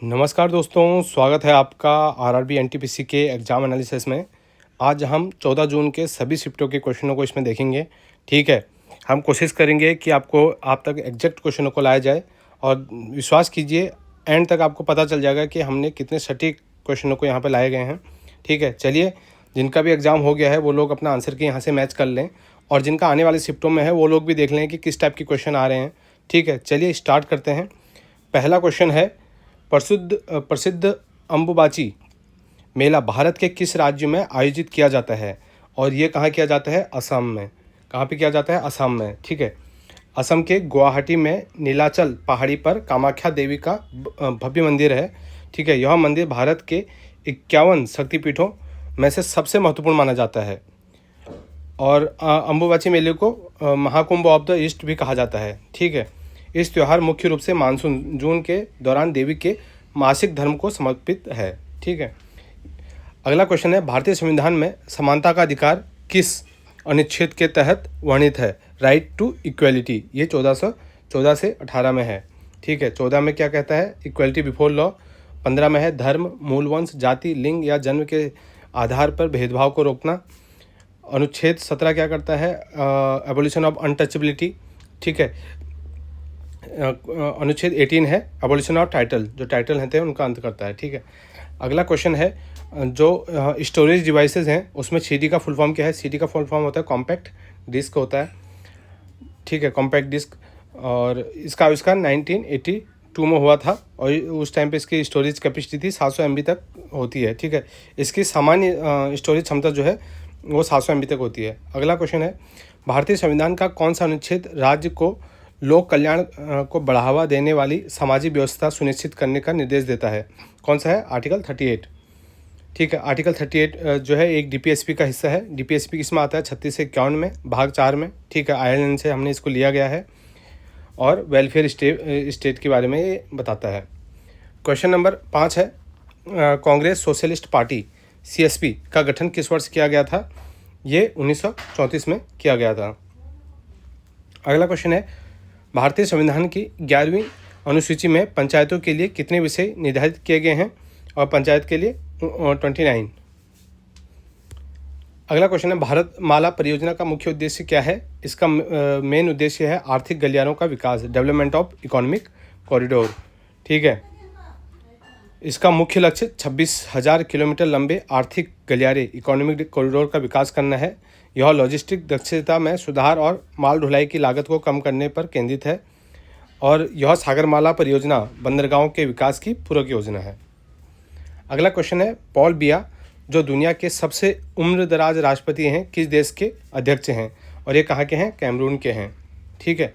नमस्कार दोस्तों, स्वागत है आपका आरआरबी एनटीपीसी के एग्ज़ाम एनालिसिस में। आज हम 14 जून के सभी शिफ्टों के क्वेश्चनों को इसमें देखेंगे। ठीक है, हम कोशिश करेंगे कि आप तक एग्जैक्ट क्वेश्चनों को लाया जाए और विश्वास कीजिए एंड तक आपको पता चल जाएगा कि हमने कितने सटीक क्वेश्चनों को यहाँ पे लाए गए हैं। ठीक है, चलिए, जिनका भी एग्ज़ाम हो गया है वो लोग अपना आंसर की यहाँ से मैच कर लें और जिनका आने वाले शिफ्टों में है वो लोग भी देख लें कि किस टाइप के क्वेश्चन आ रहे हैं। ठीक है, चलिए स्टार्ट करते हैं। पहला क्वेश्चन है, प्रसिद्ध अंबुबाची मेला भारत के किस राज्य में आयोजित किया जाता है? और ये कहाँ किया जाता है? असम में। कहाँ पे किया जाता है? असम में। ठीक है, असम के गुवाहाटी में नीलाचल पहाड़ी पर कामाख्या देवी का भव्य मंदिर है। ठीक है, यह मंदिर भारत के 51 शक्तिपीठों में से सबसे महत्वपूर्ण माना जाता है और अंबुबाची मेले को महाकुंभ ऑफ द ईस्ट भी कहा जाता है। ठीक है, इस त्यौहार मुख्य रूप से मानसून जून के दौरान देवी के मासिक धर्म को समर्पित है। ठीक है, अगला क्वेश्चन है, भारतीय संविधान में समानता का अधिकार किस अनुच्छेद के तहत वर्णित है? Right to equality. ये 1414 से 18 में है। ठीक है, 14 में क्या कहता है? Equality before law. 15 में है धर्म, मूल वंश, जाति, लिंग या जन्म के आधार पर भेदभाव को रोकना। अनुच्छेद 17 क्या करता है? Abolition of untouchability. ठीक है, अनुच्छेद 18 है एबोलिशन ऑफ टाइटल, जो टाइटल हैं उनका अंत करता है। ठीक है, अगला क्वेश्चन है, जो स्टोरेज डिवाइसेस हैं उसमें सीडी का फुल फॉर्म क्या है? सीडी का फुल फॉर्म होता है कॉम्पैक्ट डिस्क होता है। ठीक है, कॉम्पैक्ट डिस्क, और इसका आविष्कार 1982 में हुआ था और उस टाइम पे इसकी स्टोरेज कैपेसिटी थी 700 MB तक होती है। ठीक है, इसकी सामान्य स्टोरेज क्षमता जो है वो 700 MB तक होती है। अगला क्वेश्चन है, भारतीय संविधान का कौन सा अनुच्छेद राज्य को लोक कल्याण को बढ़ावा देने वाली सामाजिक व्यवस्था सुनिश्चित करने का निर्देश देता है? कौन सा है? आर्टिकल 38। ठीक है, आर्टिकल 38 जो है एक डीपीएसपी का हिस्सा है। डीपीएसपी किसमें आता है? 36 से 51 में, भाग 4 में। ठीक है, आयरलैंड से हमने इसको लिया गया है और वेलफेयर स्टेट के बारे में ये बताता है। क्वेश्चन नंबर 5 है, कांग्रेस सोशलिस्ट पार्टी CSP का गठन किस वर्ष किया गया था? ये 1934 में किया गया था। अगला क्वेश्चन है, भारतीय संविधान की 11वीं अनुसूची में पंचायतों के लिए कितने विषय निर्धारित किए गए हैं? और पंचायत के लिए 29। अगला क्वेश्चन है, भारत माला परियोजना का मुख्य उद्देश्य क्या है? इसका मेन उद्देश्य है आर्थिक गलियारों का विकास, डेवलपमेंट ऑफ इकोनॉमिक कॉरिडोर। ठीक है, इसका मुख्य लक्ष्य 26,000 किलोमीटर लंबे आर्थिक गलियारे इकोनॉमिक कॉरिडोर का विकास करना है। यह लॉजिस्टिक दक्षता में सुधार और माल ढुलाई की लागत को कम करने पर केंद्रित है और यह सागरमाला परियोजना बंदरगाहों के विकास की पूरक योजना है। अगला क्वेश्चन है, पॉल बिया जो दुनिया के सबसे उम्रदराज राष्ट्रपति हैं किस देश के अध्यक्ष हैं? और ये कहाँ के हैं? कैमरून के हैं। ठीक है,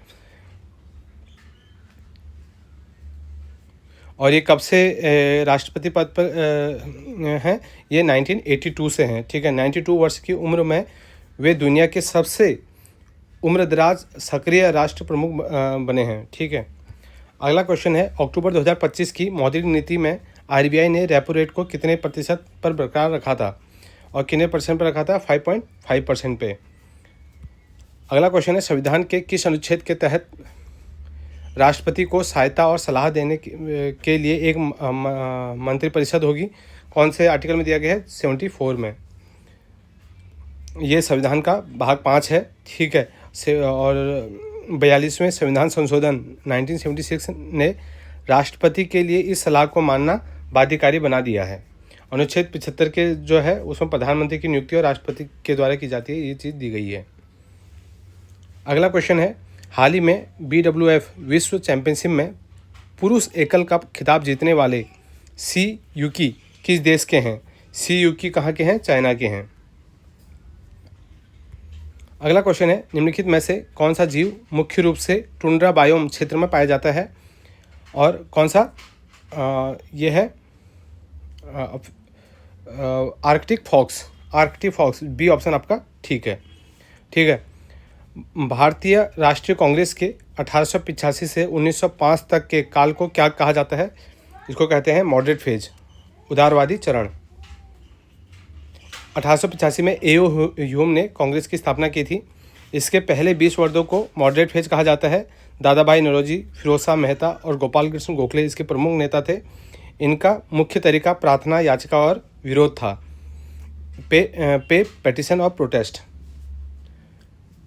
और ये कब से राष्ट्रपति पद पर हैं? ये 1982 से हैं। ठीक है, 92 वर्ष की उम्र में वे दुनिया के सबसे उम्रदराज सक्रिय राष्ट्र प्रमुख बने हैं। ठीक है, अगला क्वेश्चन है, अक्टूबर 2025 की मौद्रिक नीति में RBI ने रेपो रेट को कितने प्रतिशत पर बरकरार रखा था और कितने परसेंट पर रखा था? 5.5% पे। अगला क्वेश्चन है, संविधान के किस अनुच्छेद के तहत राष्ट्रपति को सहायता और सलाह देने के लिए एक मंत्रिपरिषद होगी? कौन से आर्टिकल में दिया गया है? 74 में। ये संविधान का भाग 5 है। ठीक है, और 42वें संविधान संशोधन 1976 ने राष्ट्रपति के लिए इस सलाह को मानना बाध्यकारी बना दिया है। अनुच्छेद 75 के जो है उसमें प्रधानमंत्री की नियुक्ति और राष्ट्रपति के द्वारा की जाती है, ये चीज़ दी गई है। अगला क्वेश्चन है, हाल ही में BWF विश्व चैंपियनशिप में पुरुष एकल का खिताब जीतने वाले सी यूकी किस देश के हैं? सी यूकी कहाँ के हैं? चाइना के हैं। अगला क्वेश्चन है, निम्नलिखित में से कौन सा जीव मुख्य रूप से टुंड्रा बायोम क्षेत्र में पाया जाता है? और कौन सा? ये है आर्कटिक फॉक्स। बी ऑप्शन आपका ठीक है। ठीक है, भारतीय राष्ट्रीय कांग्रेस के 1885 से 1905 तक के काल को क्या कहा जाता है? इसको कहते हैं मॉडरेट फेज, उदारवादी चरण। 1885 में A.O. ह्यूम ने कांग्रेस की स्थापना की थी। इसके पहले 20 वर्षों को मॉडरेट फेज कहा जाता है। दादा भाई नौरोजी, फिरोज शाह मेहता और गोपाल कृष्ण गोखले इसके प्रमुख नेता थे। इनका मुख्य तरीका प्रार्थना, याचिका और विरोध था। पे पेटिशन और प्रोटेस्ट।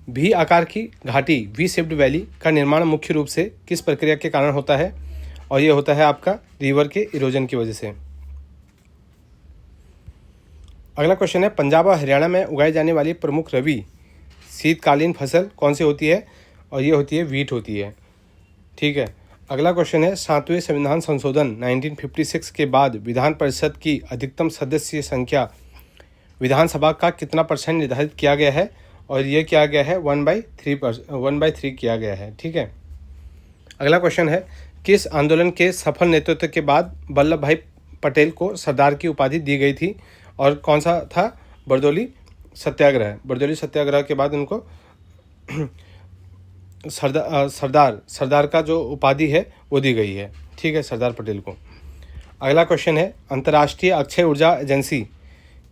भी आकार की घाटी वी शेप्ड वैली का निर्माण मुख्य रूप से किस प्रक्रिया के कारण होता है? और ये होता है आपका रिवर के इरोजन की वजह से। अगला क्वेश्चन है, पंजाब और हरियाणा में उगाई जाने वाली प्रमुख रबी शीतकालीन फसल कौन सी होती है? और ये होती है वीट होती है। ठीक है। अगला क्वेश्चन है, 7वें संविधान संशोधन 1956 के बाद विधान परिषद की अधिकतम सदस्य संख्या विधानसभा का कितना % निर्धारित किया गया है? और ये किया गया है 1/3 किया गया है। ठीक है। अगला क्वेश्चन है, किस आंदोलन के सफल नेतृत्व के बाद वल्लभ भाई पटेल को सरदार की उपाधि दी गई थी? और कौन सा था? बरदौली सत्याग्रह। बरदौली सत्याग्रह के बाद उनको सरदार का जो उपाधि है वो दी गई है। ठीक है, सरदार पटेल को। अगला क्वेश्चन है, अंतर्राष्ट्रीय अक्षय ऊर्जा एजेंसी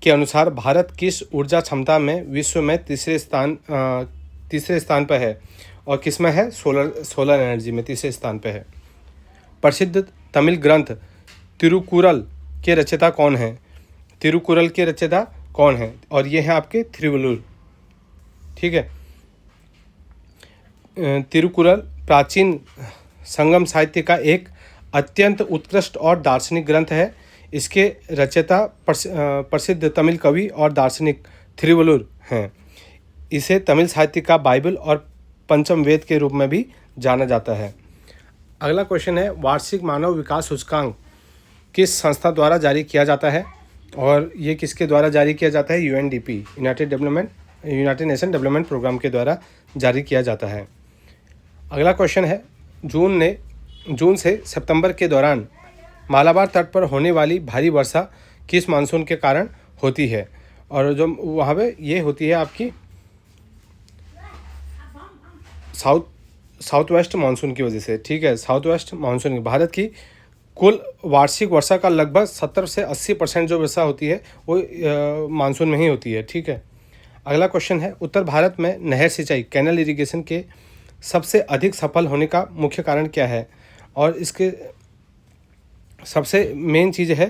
के अनुसार भारत किस ऊर्जा क्षमता में विश्व में तीसरे स्थान पर है? और किस में है? सोलर एनर्जी में तीसरे स्थान पर है। प्रसिद्ध तमिल ग्रंथ तिरुकुरल के रचयिता कौन है? तिरुकुरल के रचयिता कौन है? और ये हैं आपके थिरुवल्लुर। ठीक है। तिरुकुरल प्राचीन संगम साहित्य का एक अत्यंत उत्कृष्ट और दार्शनिक ग्रंथ है। इसके रचयिता प्रसिद्ध तमिल कवि और दार्शनिक थिरुवल्लुर हैं। इसे तमिल साहित्य का बाइबल और पंचम वेद के रूप में भी जाना जाता है। अगला क्वेश्चन है, वार्षिक मानव विकास सूचकांक किस संस्था द्वारा जारी किया जाता है? और ये किसके द्वारा जारी किया जाता है? UNDP, United Nation Development Programme के द्वारा जारी किया जाता है। अगला क्वेश्चन है, जून से सितंबर के दौरान मालाबार तट पर होने वाली भारी वर्षा किस मानसून के कारण होती है? और जो वहाँ पे ये होती है आपकी साउथ वेस्ट मानसून की वजह से। ठीक है, साउथ वेस्ट मानसून भारत की कुल वार्षिक वर्षा का लगभग 70 से 80% जो वर्षा होती है वो मानसून में ही होती है। ठीक है। अगला क्वेश्चन है, उत्तर भारत में नहर सिंचाई कैनल इरिगेशन के सबसे अधिक सफल होने का मुख्य कारण क्या है? और इसके सबसे मेन चीज़ है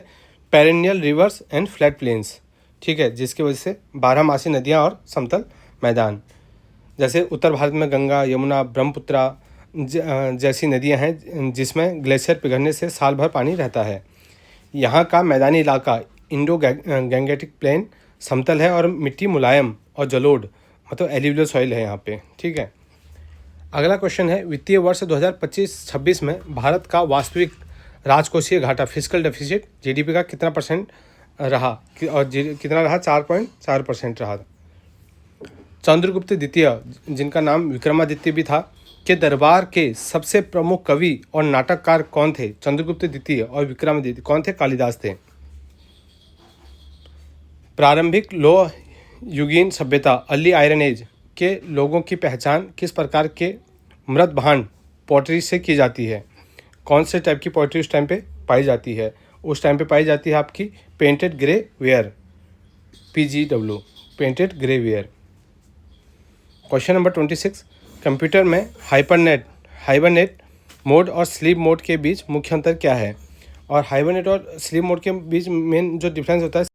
perennial rivers and flat plains. ठीक है, जिसकी वजह से 12मासी नदियाँ और समतल मैदान, जैसे उत्तर भारत में गंगा, यमुना, ब्रह्मपुत्रा जैसी नदियां हैं जिसमें ग्लेशियर पिघलने से साल भर पानी रहता है। यहाँ का मैदानी इलाका इंडो गैंगेटिक प्लेन समतल है और मिट्टी मुलायम और जलोढ़ मतलब एल्यूवियल सॉइल है यहाँ पे। ठीक है। अगला क्वेश्चन है, वित्तीय वर्ष 2025-26 में भारत का वास्तविक राजकोषीय घाटा फिस्कल डेफिसिट GDP का कितना % रहा? और कितना रहा? 4.4% रहा। चंद्रगुप्त द्वितीय, जिनका नाम विक्रमादित्य भी था, के दरबार के सबसे प्रमुख कवि और नाटककार कौन थे? चंद्रगुप्त द्वितीय और विक्रमादित्य कौन थे? कालिदास थे। प्रारंभिक लौह युगीन सभ्यता अर्ली आयरन एज के लोगों की पहचान किस प्रकार के मृत भांड पॉटरी से की जाती है? कौन से टाइप की पॉटरी उस टाइम पे पाई जाती है? उस टाइम पे पाई जाती है आपकी painted grey ware, PGW, painted grey ware. Question number 26, computer में हाइबरनेट मोड और स्लीप मोड के बीच मुख्य अंतर क्या है? और हाइबरनेट और स्लीप मोड के बीच मेन जो डिफरेंस होता है